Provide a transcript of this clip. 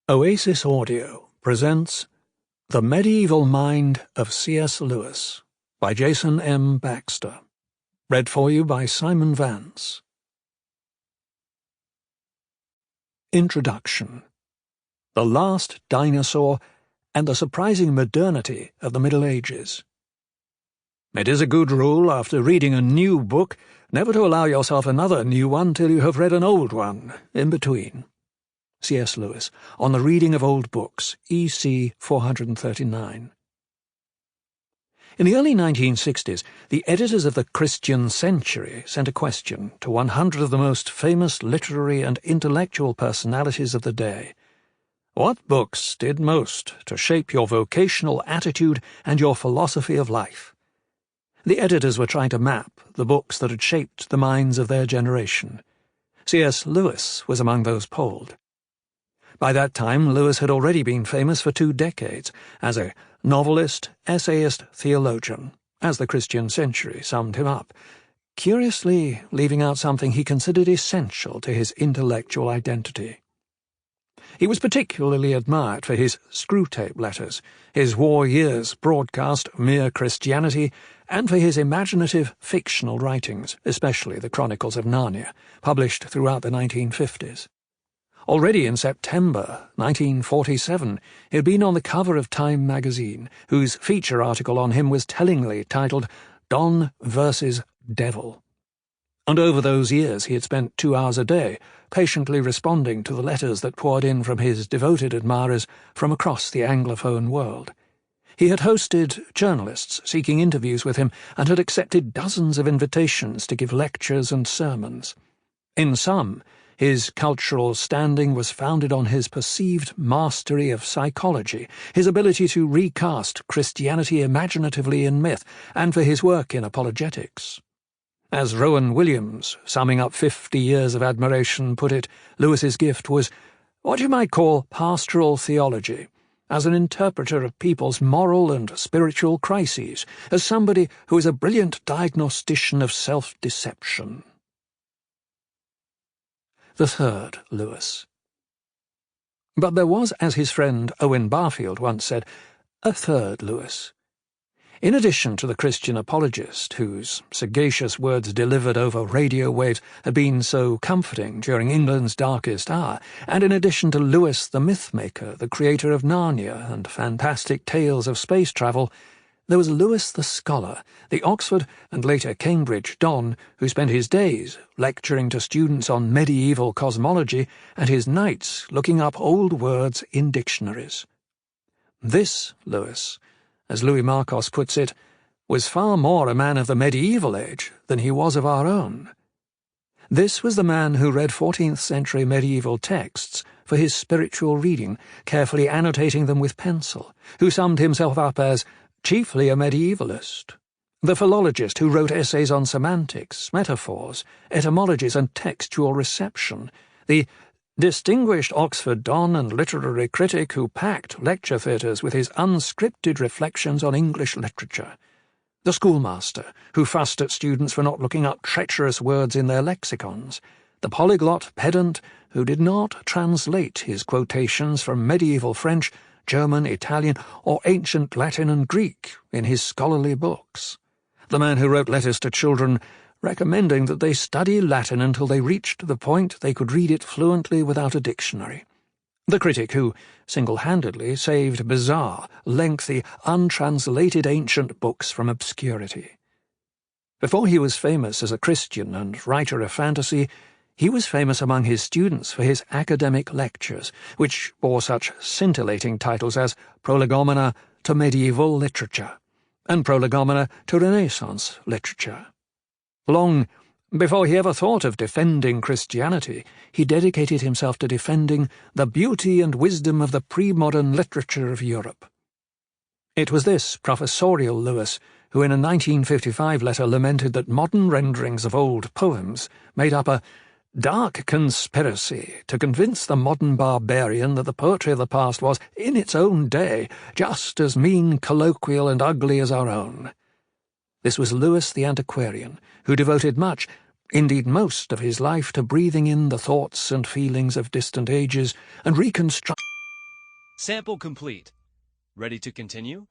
Oasis Audio presents The Medieval Mind of C.S. Lewis by Jason M. Baxter. Read for you by Simon Vance. Introduction. The Last Dinosaur and the Surprising Modernity of the Middle Ages. It is a good rule, after reading a new book, never to allow yourself another new one till you have read an old one in between. C.S. Lewis, On the Reading of Old Books, E.C. 439. In the early 1960s, the editors of the Christian Century sent a question to 100 of the most famous literary and intellectual personalities of the day. What books did most to shape your vocational attitude and your philosophy of life? The editors were trying to map the books that had shaped the minds of their generation. C.S. Lewis was among those polled. By that time, Lewis had already been famous for 2 decades as a novelist, essayist, theologian, as the Christian Century summed him up, curiously leaving out something he considered essential to his intellectual identity. He was particularly admired for his screwtape letters, his war years broadcast Mere Christianity, and for his imaginative fictional writings, especially the Chronicles of Narnia, published throughout the 1950s. Already in September 1947, he had been on the cover of Time magazine, whose feature article on him was tellingly titled Don vs. Devil. And over those years he had spent 2 hours a day, patiently responding to the letters that poured in from his devoted admirers from across the Anglophone world. He had hosted journalists seeking interviews with him and had accepted dozens of invitations to give lectures and sermons. In sum, his cultural standing was founded on his perceived mastery of psychology, his ability to recast Christianity imaginatively in myth, and for his work in apologetics. As Rowan Williams, summing up 50 years of admiration, put it, Lewis's gift was what you might call pastoral theology, as an interpreter of people's moral and spiritual crises, as somebody who is a brilliant diagnostician of self-deception. The third Lewis. But there was, as his friend Owen Barfield once said, a third Lewis. In addition to the Christian apologist, whose sagacious words delivered over radio waves had been so comforting during England's darkest hour, and in addition to Lewis the myth-maker, the creator of Narnia and fantastic tales of space travel, there was Lewis the scholar, the Oxford and later Cambridge Don, who spent his days lecturing to students on medieval cosmology and his nights looking up old words in dictionaries. This Lewis, as Louis Marcos puts it, was far more a man of the medieval age than he was of our own. This was the man who read 14th century medieval texts for his spiritual reading, carefully annotating them with pencil, who summed himself up as chiefly a medievalist, the philologist who wrote essays on semantics, metaphors, etymologies, and textual reception, the distinguished Oxford Don and literary critic who packed lecture theatres with his unscripted reflections on English literature, the schoolmaster who fussed at students for not looking up treacherous words in their lexicons, the polyglot pedant who did not translate his quotations from medieval French, German, Italian, or ancient Latin and Greek in his scholarly books, the man who wrote letters to children recommending that they study Latin until they reached the point they could read it fluently without a dictionary, the critic who single-handedly saved bizarre, lengthy, untranslated ancient books from obscurity. Before he was famous as a Christian and writer of fantasy, he was famous among his students for his academic lectures, which bore such scintillating titles as Prolegomena to Medieval Literature and Prolegomena to Renaissance Literature. Long before he ever thought of defending Christianity, he dedicated himself to defending the beauty and wisdom of the pre-modern literature of Europe. It was this professorial Lewis who in a 1955 letter lamented that modern renderings of old poems made up a dark conspiracy to convince the modern barbarian that the poetry of the past was, in its own day, just as mean, colloquial, and ugly as our own. This was Lewis the antiquarian, who devoted much, indeed most, of his life to breathing in the thoughts and feelings of distant ages and reconstructing Sample complete. Ready to continue?